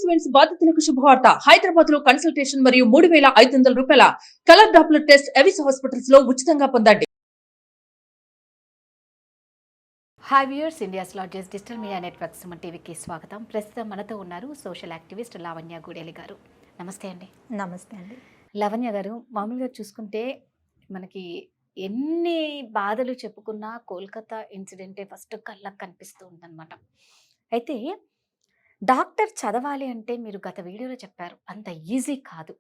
Announcements బాధితులకు శుభవార్త. హైదరాబాద్ లో కన్సల్టేషన్ మరియు 3,500 రూపాయల colour Doppler test Avis hospitals లో ఉచితంగా పొందండి. Hi viewers, India's largest digital media network Suman టీవీకి స్వాగతం. ప్రస్తుతం మనతో ఉన్నారు సోషల్ యాక్టివిస్ట్ లావణ్య గూడేలి గారు. నమస్తే అండి. నమస్తే అండి. లావణ్య గారు, మామూలుగా చూసుకుంటే మనకి ఎన్ని బాధలు చెప్పుకున్నా కోల్కతా ఇన్సిడెంటే ఫస్ట్ కళ్ళకు కనిపిస్తూ ఉందన్నమాట. అయితే డాక్టర్ చదవాలి అంటే మీరు గత వీడియోలో చెప్పారు, అంత ఈజీ కాదు.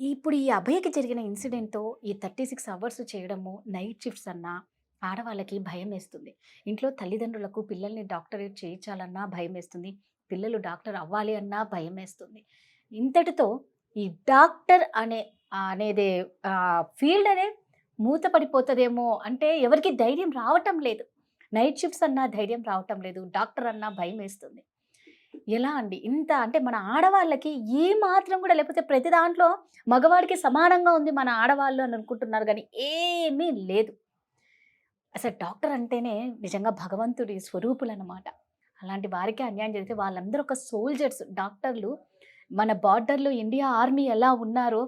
ఇప్పుడు ఈ అభయకి జరిగిన ఇన్సిడెంట్తో ఈ 36 అవర్స్ చేయడము, నైట్ షిఫ్ట్స్ అన్నా ఆడవాళ్ళకి భయం వేస్తుంది. ఇంట్లో తల్లిదండ్రులకు పిల్లల్ని డాక్టరేట్ చేయించాలన్నా భయం వేస్తుంది, పిల్లలు డాక్టర్ అవ్వాలి అన్నా భయం వేస్తుంది. ఇంతటితో ఈ డాక్టర్ అనేది ఫీల్డ్ అనే మూతపడిపోతుందేమో అంటే ఎవరికి ధైర్యం రావటం లేదు. నైట్ షిఫ్ట్స్ అన్నా ధైర్యం రావటం లేదు, డాక్టర్ అన్నా భయం వేస్తుంది. ఎలా అండి ఇంత అంటే మన ఆడవాళ్ళకి ఏ మాత్రం కూడా, లేకపోతే ప్రతి దాంట్లో మగవాడికి సమానంగా ఉంది మన ఆడవాళ్ళు అని అనుకుంటున్నారు, కానీ ఏమీ లేదు. అసలు డాక్టర్ అంటేనే నిజంగా భగవంతుడి స్వరూపులు అన్నమాట. అలాంటి వారికి అన్యాయం జరిగితే వాళ్ళందరూ ఒక సోల్జర్స్. డాక్టర్లు మన బార్డర్లో ఇండియా ఆర్మీ ఎలా ఉన్నారో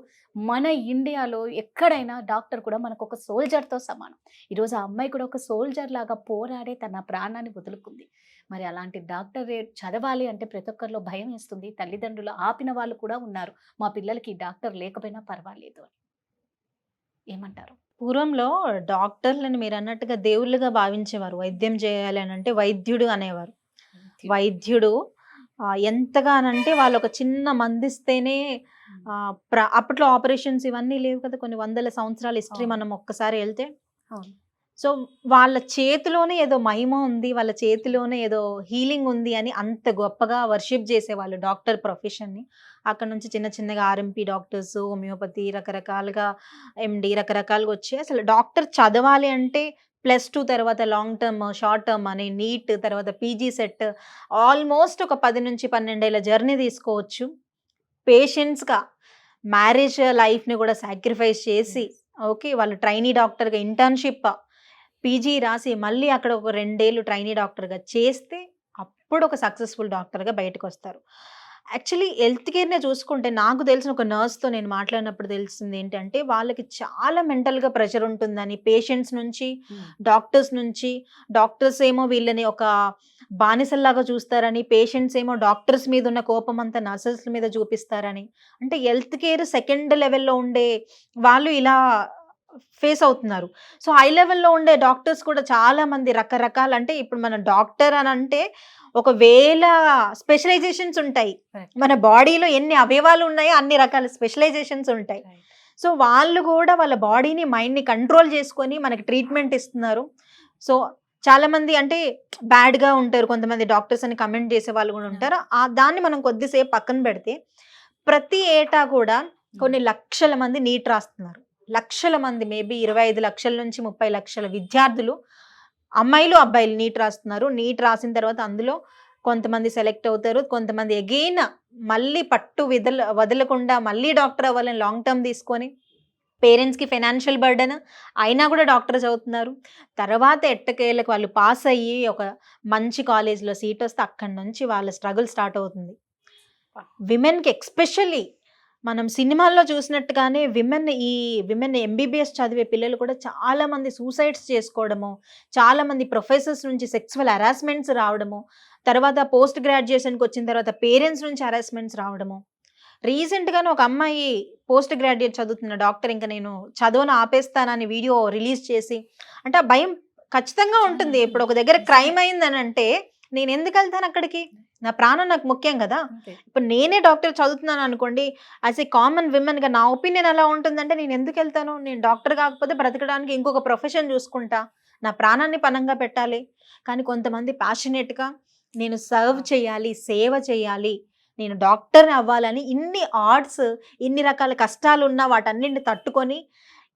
మన ఇండియాలో ఎక్కడైనా డాక్టర్ కూడా మనకు ఒక సోల్జర్తో సమానం. ఈరోజు ఆ అమ్మాయి కూడా ఒక సోల్జర్ లాగా పోరాడే తన ప్రాణాన్ని వదులుకుంది. మరి అలాంటి డాక్టర్ చదవాలి అంటే ప్రతి ఒక్కరిలో భయం వేస్తుంది. తల్లిదండ్రులు ఆపిన వాళ్ళు కూడా ఉన్నారు, మా పిల్లలకి డాక్టర్ లేకపోయినా పర్వాలేదు అని. ఏమంటారు? పూర్వంలో డాక్టర్లను మీరు అన్నట్టుగా దేవుళ్ళుగా భావించేవారు. వైద్యం చేయాలి అని అంటే వైద్యుడు అనేవారు. వైద్యుడు ఎంతగానంటే వాళ్ళు ఒక చిన్న మందిస్తేనే అప్పట్లో ఆపరేషన్స్ ఇవన్నీ లేవు కదా, కొన్ని వందల సంవత్సరాల హిస్టరీ మనం ఒక్కసారి వెళ్తే. సో వాళ్ళ చేతిలోనే ఏదో మహిమ ఉంది, వాళ్ళ చేతిలోనే ఏదో హీలింగ్ ఉంది అని అంత గొప్పగా వర్షిప్ చేసేవాళ్ళు డాక్టర్ ప్రొఫెషన్ని. అక్కడ నుంచి చిన్న చిన్నగా ఆర్ఎంపీ డాక్టర్స్, హోమియోపతి, రకరకాలుగా ఎండి, రకరకాలుగా వచ్చి అసలు డాక్టర్ చదవాలి అంటే +2 తర్వాత లాంగ్ టర్మ్, షార్ట్ టర్మ్ అని నీట్, తర్వాత పీజీ సెట్, ఆల్మోస్ట్ ఒక 10 నుంచి 12 ఏళ్ళ జర్నీ తీసుకోవచ్చు. పేషెంట్స్గా మ్యారేజ్ లైఫ్ని కూడా సాక్రిఫైస్ చేసి ఓకే వాళ్ళు ట్రైనీ డాక్టర్గా ఇంటర్న్షిప్ పీజీ రాసి మళ్ళీ అక్కడ ఒక 2 ఏళ్ళు ట్రైనీ డాక్టర్గా చేస్తే అప్పుడు ఒక సక్సెస్ఫుల్ డాక్టర్గా బయటకు వస్తారు. యాక్చువల్లీ హెల్త్ కేర్నే చూసుకుంటే నాకు తెలిసిన ఒక నర్స్తో నేను మాట్లాడినప్పుడు తెలిసింది ఏంటంటే వాళ్ళకి చాలా మెంటల్గా ప్రెషర్ ఉంటుందని, పేషెంట్స్ నుంచి, డాక్టర్స్ నుంచి. డాక్టర్స్ ఏమో వీళ్ళని ఒక బానిసల్లాగా చూస్తారని, పేషెంట్స్ ఏమో డాక్టర్స్ మీద ఉన్న కోపం అంతా నర్సెస్ మీద చూపిస్తారని. అంటే హెల్త్ కేర్ సెకండ్ లెవెల్లో ఉండే వాళ్ళు ఇలా ఫేస్ అవుతున్నారు. సో హై లెవెల్లో ఉండే డాక్టర్స్ కూడా చాలా మంది రకరకాల, అంటే ఇప్పుడు మన డాక్టర్ అని అంటే 1000 స్పెషలైజేషన్స్ ఉంటాయి. మన బాడీలో ఎన్ని అవయవాలు ఉన్నాయో అన్ని రకాల స్పెషలైజేషన్స్ ఉంటాయి. సో వాళ్ళు కూడా వాళ్ళ బాడీని, మైండ్ని కంట్రోల్ చేసుకొని మనకి ట్రీట్మెంట్ ఇస్తున్నారు. సో చాలా మంది అంటే బ్యాడ్గా ఉంటారు, కొంతమంది డాక్టర్స్ అని కమెంట్ చేసే వాళ్ళు కూడా ఉంటారు. దాన్ని మనం కొద్దిసేపు పక్కన పెడితే ప్రతి ఏటా కూడా కొన్ని లక్షల మంది నీట్ రాస్తున్నారు. లక్షల మంది, మేబీ 25 లక్షల నుంచి 30 లక్షల విద్యార్థులు, అమ్మాయిలు అబ్బాయిలు నీట్ రాస్తున్నారు. నీట్ రాసిన తర్వాత అందులో కొంతమంది సెలెక్ట్ అవుతారు, కొంతమంది అగైన్ మళ్ళీ పట్టు వదలకుండా మళ్ళీ డాక్టర్ అవ్వాలని లాంగ్ టర్మ్ తీసుకొని, పేరెంట్స్కి ఫైనాన్షియల్ బర్డెన్ అయినా కూడా డాక్టర్ చదువుతున్నారు. తర్వాత ఎట్టకేళ్ళకి వాళ్ళు పాస్ అయ్యి ఒక మంచి కాలేజ్లో సీట్ వస్తే అక్కడి నుంచి వాళ్ళ స్ట్రగుల్ స్టార్ట్ అవుతుంది. విమెన్కి ఎక్స్పెషల్లీ మనం సినిమాల్లో చూసినట్టుగానే విమెన్ ఎంబీబీఎస్ చదివే పిల్లలు కూడా చాలామంది సూసైడ్స్ చేసుకోవడము, చాలామంది ప్రొఫెసర్స్ నుంచి సెక్సువల్ హెరాస్మెంట్స్ రావడము, తర్వాత పోస్ట్ గ్రాడ్యుయేషన్కి వచ్చిన తర్వాత పేరెంట్స్ నుంచి హెరాస్మెంట్స్ రావడము. రీసెంట్గానే ఒక అమ్మాయి పోస్ట్ గ్రాడ్యుయేట్ చదువుతున్న డాక్టర్ ఇంకా నేను చదువును ఆపేస్తానని వీడియో రిలీజ్ చేసి, అంటే ఆ భయం ఖచ్చితంగా ఉంటుంది. ఇప్పుడు ఒక దగ్గర క్రైమ్ అయిందని అంటే నేను ఎందుకు వెళ్తాను అక్కడికి, నా ప్రాణం నాకు ముఖ్యం కదా. ఇప్పుడు నేనే డాక్టర్ చదువుతున్నాను అనుకోండి, యాజ్ ఏ కామన్ విమెన్గా నా ఒపీనియన్ ఎలా ఉంటుందంటే నేను ఎందుకు వెళ్తాను, నేను డాక్టర్ కాకపోతే బ్రతకడానికి ఇంకొక ప్రొఫెషన్ చూసుకుంటా, నా ప్రాణాన్ని పణంగా పెట్టాలి. కానీ కొంతమంది ప్యాషనేట్గా నేను సర్వ్ చేయాలి, సేవ చేయాలి, నేను డాక్టర్ని అవ్వాలని ఇన్ని ఆర్ట్స్, ఇన్ని రకాల కష్టాలు ఉన్నా వాటన్నింటిని తట్టుకొని,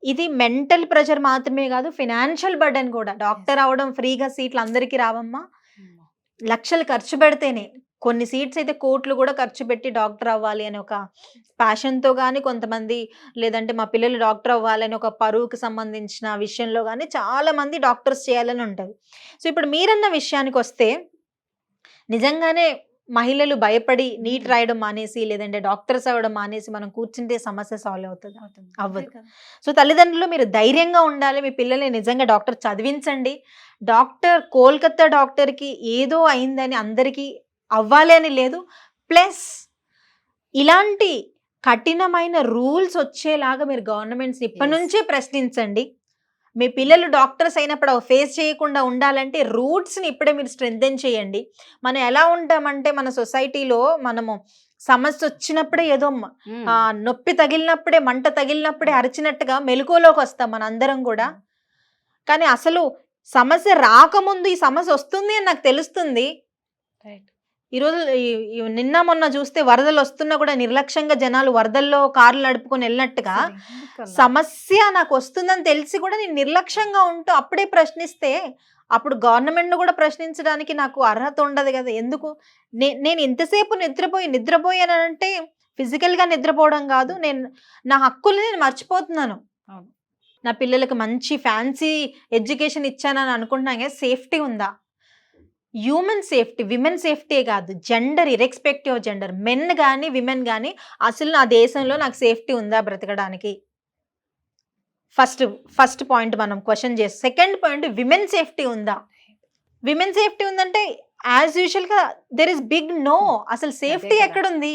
ఇది మెంటల్ ప్రెషర్ మాత్రమే కాదు, ఫినాన్షియల్ బర్డెన్ కూడా. డాక్టర్ అవ్వడం ఫ్రీగా సీట్లు అందరికీ రావమ్మా, లక్షలు ఖర్చు పెడితేనే. కొన్ని సీట్స్ అయితే కోట్లు కూడా ఖర్చు పెట్టి డాక్టర్ అవ్వాలి అని ఒక ప్యాషన్తో కానీ, కొంతమంది లేదంటే మా పిల్లలు డాక్టర్ అవ్వాలని ఒక పరువుకి సంబంధించిన విషయంలో కానీ చాలామంది డాక్టర్స్ చేయాలని ఉంటుంది. సో ఇప్పుడు మీరన్న విషయానికి వస్తే నిజంగానే మహిళలు భయపడి నీట్ రాయడం మానేసి లేదంటే డాక్టర్స్ అవ్వడం మానేసి మనం కూర్చుంటే సమస్య సాల్వ్ అవుతుంది అవ్వదు. సో తల్లిదండ్రులు మీరు ధైర్యంగా ఉండాలి. మీ పిల్లల్ని నిజంగా డాక్టర్ చదివించండి. డాక్టర్ కోల్కతా డాక్టర్కి ఏదో అయిందని అందరికీ అవ్వాలి అని లేదు. ప్లస్ ఇలాంటి కఠినమైన రూల్స్ వచ్చేలాగా మీరు గవర్నమెంట్స్ ఇప్పటి నుంచే ప్రశ్నించండి. మీ పిల్లలు డాక్టర్స్ అయినప్పుడు ఫేస్ చేయకుండా ఉండాలంటే రూట్స్ని ఇప్పుడే మీరు స్ట్రెంథెన్ చేయండి. మనం ఎలా ఉంటామంటే మన సొసైటీలో మనము సమస్య వచ్చినప్పుడే ఏదో నొప్పి తగిలినప్పుడే మంట తగిలినప్పుడే అరిచినట్టుగా మెలకువలోకి వస్తాం మన అందరం కూడా. కానీ అసలు సమస్య రాకముందు ఈ సమస్య వస్తుంది అని నాకు తెలుస్తుంది. ఈరోజు నిన్న మొన్న చూస్తే వరదలు వస్తున్నా కూడా నిర్లక్ష్యంగా జనాలు వరదల్లో కార్లు నడుపుకొని వెళ్ళినట్టుగా సమస్య నాకు వస్తుందని తెలిసి కూడా నేను నిర్లక్ష్యంగా ఉంటూ అప్పుడే ప్రశ్నిస్తే అప్పుడు గవర్నమెంట్ను కూడా ప్రశ్నించడానికి నాకు అర్హత ఉండదు కదా. ఎందుకు నేను ఇంతసేపు నిద్రపోయానంటే ఫిజికల్గా నిద్రపోవడం కాదు, నేను నా హక్కుల్ని నేను మర్చిపోతున్నాను. నా పిల్లలకు మంచి ఫ్యాన్సీ ఎడ్యుకేషన్ ఇచ్చానని అనుకుంటున్నాను కదా, సేఫ్టీ ఉందా? హ్యూమన్ సేఫ్టీ, విమెన్ సేఫ్టీ కాదు, gender irrespective of gender, men కానీ విమెన్ కానీ అసలు నా దేశంలో నాకు సేఫ్టీ ఉందా బ్రతకడానికి? ఫస్ట్ పాయింట్ మనం క్వశ్చన్ చేసి. సెకండ్ పాయింట్, విమెన్ సేఫ్టీ ఉందా? విమెన్ సేఫ్టీ ఉందంటే యాజ్ యూజువల్గా దెర్ ఇస్ బిగ్ నో. అసలు సేఫ్టీ ఎక్కడుంది?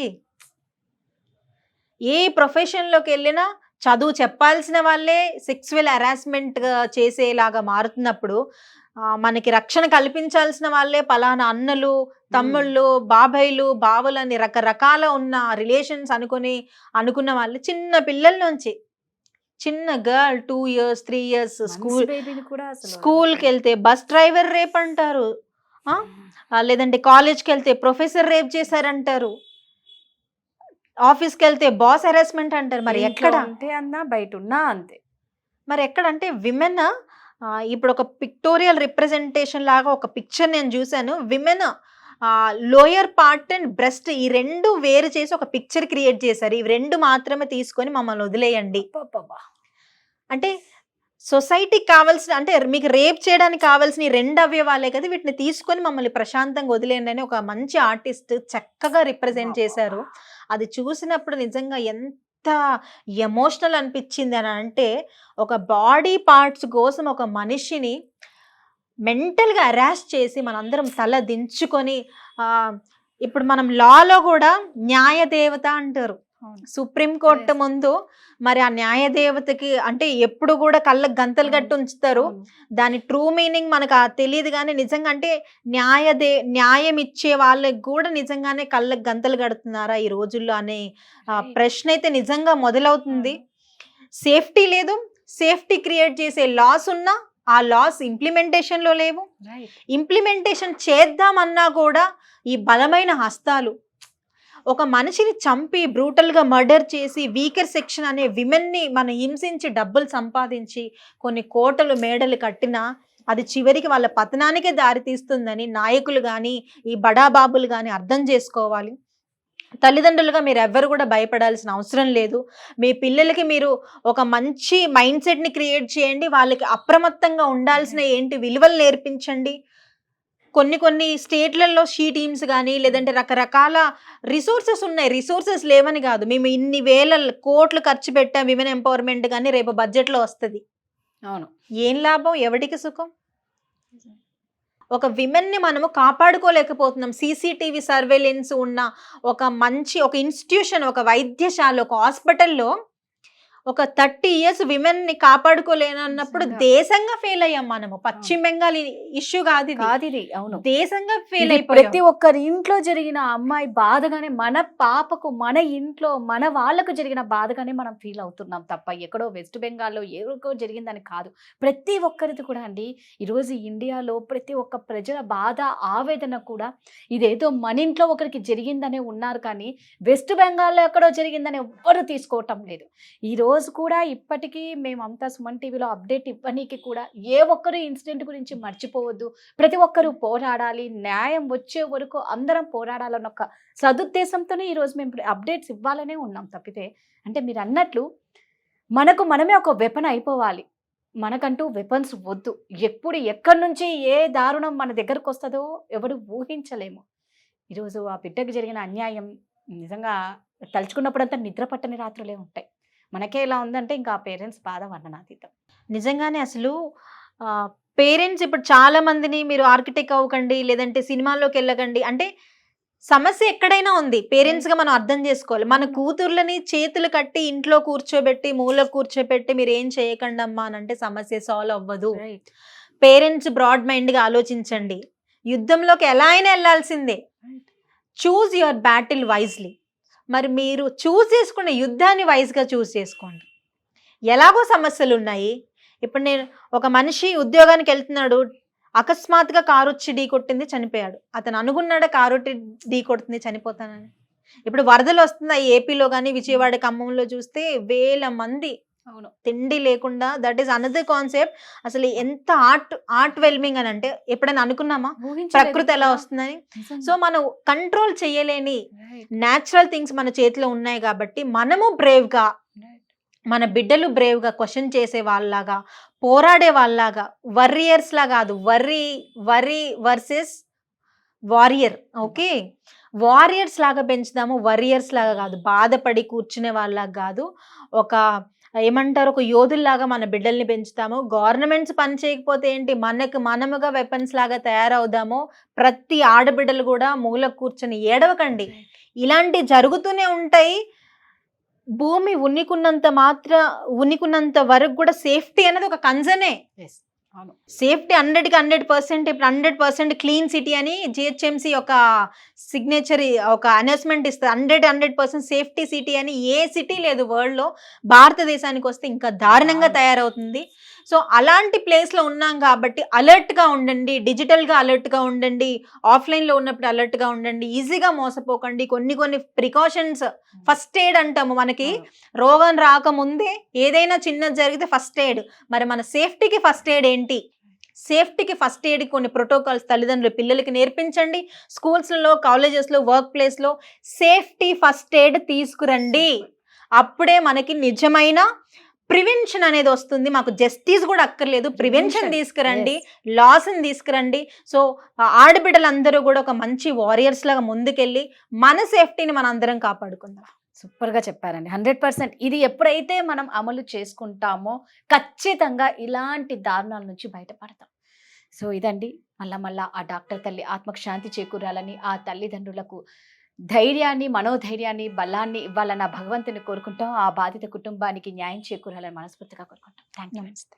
ఏ ప్రొఫెషన్లోకి వెళ్ళినా చదువు చెప్పాల్సిన వాళ్ళే సెక్సువల్ హెరాస్మెంట్ చేసేలాగా మారుతున్నప్పుడు మనకి రక్షణ కల్పించాల్సిన వాళ్ళే పలానా అన్నలు, తమ్ముళ్ళు, బాబాయిలు, బావులు అని రకరకాల ఉన్న రిలేషన్స్ అనుకున్న వాళ్ళు చిన్న పిల్లల నుంచి, చిన్న గర్ల్ 2 years 3 years స్కూల్కి వెళ్తే బస్ డ్రైవర్ రేప్ అంటారు, లేదంటే కాలేజ్కి వెళ్తే ప్రొఫెసర్ రేప్ చేశారంటారు, ఆఫీస్కి వెళ్తే బాస్ హెరాస్మెంట్ అంటారు. మరి ఎక్కడ అంటే అన్నా బయట ఉన్నా అంతే. మరి ఎక్కడంటే విమెన్ ఇప్పుడు ఒక పిక్టోరియల్ రిప్రజెంటేషన్ లాగా ఒక పిక్చర్ నేను చూశాను. Women lower part and breast ఈ రెండు వేరు చేసి ఒక పిక్చర్ క్రియేట్ చేశారు. ఇవి రెండు మాత్రమే తీసుకొని మమ్మల్ని వదిలేయండి అంటే సొసైటీకి కావాల్సిన, అంటే మీకు రేప్ చేయడానికి కావాల్సిన 2 అవయవాలే కదా, వీటిని తీసుకొని మమ్మల్ని ప్రశాంతంగా వదిలేయండి అని ఒక మంచి ఆర్టిస్ట్ చక్కగా రిప్రజెంట్ చేశారు. అది చూసినప్పుడు నిజంగా ఎంత ఎమోషనల్ అనిపించింది అని అంటే, ఒక బాడీ పార్ట్స్ కోసం ఒక మనిషిని మెంటల్గా అరాస్ చేసి మనందరం తల దించుకొని, ఇప్పుడు మనం లాలో కూడా న్యాయదేవత అంటారు. సుప్రీంకోర్టు ముందు మరి ఆ న్యాయదేవతకి అంటే ఎప్పుడు కూడా కళ్ళకు గంతలు కట్టి ఉంచుతారు. దాని ట్రూ మీనింగ్ మనకు తెలియదు, కానీ నిజంగా అంటే న్యాయం ఇచ్చే వాళ్ళకి కూడా నిజంగానే కళ్ళకు గంతలు కడుతున్నారా ఈ రోజుల్లో అనే ప్రశ్న అయితే నిజంగా మొదలవుతుంది. సేఫ్టీ లేదు, సేఫ్టీ క్రియేట్ చేసే లాస్ ఉన్నా ఆ లాస్ ఇంప్లిమెంటేషన్లో లేవు. ఇంప్లిమెంటేషన్ చేద్దామన్నా కూడా ఈ బలమైన హస్తాలు ఒక మనిషిని చంపి బ్రూటల్గా మర్డర్ చేసి వీకర్ సెక్షన్ అనే విమెన్ని మనం హింసించి డబ్బులు సంపాదించి కొన్ని కోటలు మేడలు కట్టినా అది చివరికి వాళ్ళ పతనానికే దారితీస్తుందని నాయకులు కానీ ఈ బడాబాబులు కానీ అర్థం చేసుకోవాలి. తల్లిదండ్రులుగా మీరు ఎవ్వరు కూడా భయపడాల్సిన అవసరం లేదు. మీ పిల్లలకి మీరు ఒక మంచి మైండ్ సెట్ని క్రియేట్ చేయండి. వాళ్ళకి అప్రమత్తంగా ఉండాల్సిన ఏంటి విలువలు నేర్పించండి. కొన్ని స్టేట్లలో షీ టీమ్స్ కానీ లేదంటే రకరకాల రిసోర్సెస్ ఉన్నాయి. రిసోర్సెస్ లేవని కాదు, మేము ఇన్ని వేల కోట్లు ఖర్చు పెట్టాం విమెన్ ఎంపవర్మెంట్ కానీ రేపు బడ్జెట్లో వస్తుంది. అవును, ఏం లాభం, ఎవరికి సుఖం? ఒక విమెన్ని మనము కాపాడుకోలేకపోతున్నాం. సీసీటీవీ సర్వేలెన్స్ ఉన్న ఒక ఇన్స్టిట్యూషన్, ఒక వైద్యశాల, ఒక హాస్పిటల్లో ఒక 30 years విమెన్ని కాపాడుకోలేనన్నప్పుడు దేశంగా ఫెయిల్ అయ్యాం మనము. పశ్చిమ బెంగాల్ ఇష్యూ కాదు ఇది, అవును, దేశంగా ఫెయిల్ అయిపోయాం. ప్రతి ఒక్కరి ఇంట్లో జరిగిన అమ్మాయి బాధగానే, మన పాపకు మన ఇంట్లో మన వాళ్ళకు జరిగిన బాధగానే మనం ఫీల్ అవుతున్నాం తప్ప ఎక్కడో వెస్ట్ బెంగాల్లో ఏదో జరిగిందని కాదు. ప్రతి ఒక్కరిది కూడా అండి ఈరోజు ఇండియాలో ప్రతి ఒక్క ప్రజల బాధ ఆవేదన కూడా ఇదేదో మన ఇంట్లో ఒకరికి జరిగిందనే ఉన్నారు, కానీ వెస్ట్ బెంగాల్లో ఎక్కడో జరిగిందని ఎవ్వరూ తీసుకోవటం లేదు. ఈరోజు కూడా ఇప్పటికీ మేమంతా సుమన్ టీవీలో అప్డేట్ ఇవ్వడానికి కూడా ఏ ఒక్కరు ఇన్సిడెంట్ గురించి మర్చిపోవద్దు, ప్రతి ఒక్కరూ పోరాడాలి, న్యాయం వచ్చే వరకు అందరం పోరాడాలన్న ఒక సదుద్దేశంతోనే ఈరోజు మేము అప్డేట్స్ ఇవ్వాలనే ఉన్నాం తప్పితే, అంటే మీరు అన్నట్లు మనమే ఒక వెపన్ అయిపోవాలి, మనకంటూ వెపన్స్ వద్దు. ఎప్పుడు ఎక్కడి నుంచి ఏ దారుణం మన దగ్గరకు వస్తుందో ఎవరు ఊహించలేము. ఈరోజు ఆ బిడ్డకు జరిగిన అన్యాయం నిజంగా తలుచుకున్నప్పుడంతా నిద్ర పట్టని రాత్రులే ఉంటాయి. మనకే ఇలా ఉందంటే ఇంకా ఆ పేరెంట్స్ బాధ వర్ణనాతీతం. నిజంగానే అసలు పేరెంట్స్ ఇప్పుడు చాలా మందిని మీరు ఆర్కిటెక్ట్ అవ్వకండి, లేదంటే సినిమాల్లోకి వెళ్ళకండి అంటే సమస్య ఎక్కడైనా ఉంది. పేరెంట్స్ గా మనం అర్థం చేసుకోవాలి. మన కూతుర్లని చేతులు కట్టి ఇంట్లో కూర్చోబెట్టి మూలకు కూర్చోబెట్టి మీరు ఏం చేయకండి అమ్మా అని అంటే సమస్య సాల్వ్ అవ్వదు. రైట్. పేరెంట్స్ బ్రాడ్ మైండ్ గా ఆలోచించండి. యుద్ధంలోకి ఎలా అయినా వెళ్ళాల్సిందే. Choose your battle wisely. మరి మీరు చూస్ చేసుకునే యుద్ధాన్ని వైజ్గా చూస్ చేసుకోండి. ఎలాగో సమస్యలు ఉన్నాయి. ఇప్పుడు నేను ఒక మనిషి ఉద్యోగానికి వెళ్తున్నాడు, అకస్మాత్తుగా కారు వచ్చి ఢీ కొట్టింది, చనిపోయాడు. అతను అనుకున్నాడా కారు వచ్చి ఢీ కొడుతుంది చనిపోతానని? ఇప్పుడు వరదలు వస్తున్నాయి ఏపీలో కానీ విజయవాడ ఖమ్మంలో చూస్తే వేల మంది అవును. తిండి లేకుండా. That is another concept. అసలు ఎంత ఆర్ట్ వెల్మింగ్ అని అంటే ఎప్పుడైనా అనుకున్నామా ప్రకృతి ఎలా వస్తుందని? సో మనం కంట్రోల్ చేయలేని న్యాచురల్ థింగ్స్ మన చేతిలో ఉన్నాయి కాబట్టి మనము బ్రేవ్గా, మన బిడ్డలు బ్రేవ్గా క్వశ్చన్ చేసే వాళ్ళలాగా, పోరాడే వాళ్ళలాగా, వర్రియర్స్ లా కాదు, worry versus warrior. Okay, warriors లాగా పెంచుదాము, వర్రియర్స్ లాగా కాదు. బాధపడి కూర్చునే వాళ్ళలాగా కాదు, ఒక ఏమంటారు ఒక యోధుల్లాగా మన బిడ్డల్ని పెంచుతాము. గవర్నమెంట్స్ పని చేయకపోతే ఏంటి, మనముగా వెపన్స్ లాగా తయారవుదాము. ప్రతి ఆడబిడ్డలు కూడా మూలకు కూర్చొని ఏడవకండి. ఇలాంటి జరుగుతూనే ఉంటాయి. భూమి ఉనికున్నంత వరకు కూడా సేఫ్టీ అనేది ఒక కన్సర్నే. సేఫ్టీ 100% ఇప్పుడు 100% క్లీన్ సిటీ అని జిహెచ్ఎంసి ఒక సిగ్నేచర్ ఒక అనౌన్స్మెంట్ ఇస్తుంది. 100% సేఫ్టీ సిటీ అని ఏ సిటీ లేదు వరల్డ్ లో. భారతదేశానికి వస్తే ఇంకా దారుణంగా తయారవుతుంది. సో అలాంటి ప్లేస్ లో ఉన్నాం కాబట్టి అలర్ట్ గా ఉండండి, డిజిటల్ గా అలర్ట్ గా ఉండండి, ఆఫ్లైన్ లో ఉన్నప్పుడు అలర్ట్ గా ఉండండి, ఈజీగా మోసపోకండి. కొన్ని ప్రికాషన్స్, ఫస్ట్ ఎయిడ్ అంటాము. మనకి రోగం రాకముందే ఏదైనా చిన్నది జరిగితే ఫస్ట్ ఎయిడ్. మరి మన సేఫ్టీకి ఫస్ట్ ఎయిడ్ ఏంటి? సేఫ్టీకి ఫస్ట్ ఎయిడ్ కొన్ని ప్రోటోకాల్స్ తల్లిదండ్రులు పిల్లలకి నేర్పించండి. స్కూల్స్లో, కాలేజెస్లో, వర్క్ ప్లేస్లో సేఫ్టీ ఫస్ట్ ఎయిడ్ తీసుకురండి. అప్పుడే మనకి నిజమైన ప్రివెన్షన్ అనేది వస్తుంది. మాకు జస్టిస్ కూడా అక్కర్లేదు, ప్రివెన్షన్ తీసుకురండి, లాస్ని తీసుకురండి. సో ఆడబిడ్డలందరూ కూడా ఒక మంచి వారియర్స్ లాగా ముందుకెళ్ళి మన సేఫ్టీని మన అందరం కాపాడుకుందాం. సూపర్గా చెప్పారండి. 100% ఇది ఎప్పుడైతే మనం అమలు చేసుకుంటామో ఖచ్చితంగా ఇలాంటి దారుణాల నుంచి బయటపడతాం. సో ఇదండి, మళ్ళా ఆ డాక్టర్ తల్లి ఆత్మకు శాంతి చేకూరాలని, ఆ తల్లిదండ్రులకు ధైర్యాన్ని, మనోధైర్యాన్ని, బలాన్ని ఇవ్వాలన్న భగవంతుని కోరుకుంటాం. ఆ బాధిత కుటుంబానికి న్యాయం చేకూరాలని మనస్ఫూర్తిగా కోరుకుంటాం. Thank you. నమస్తే.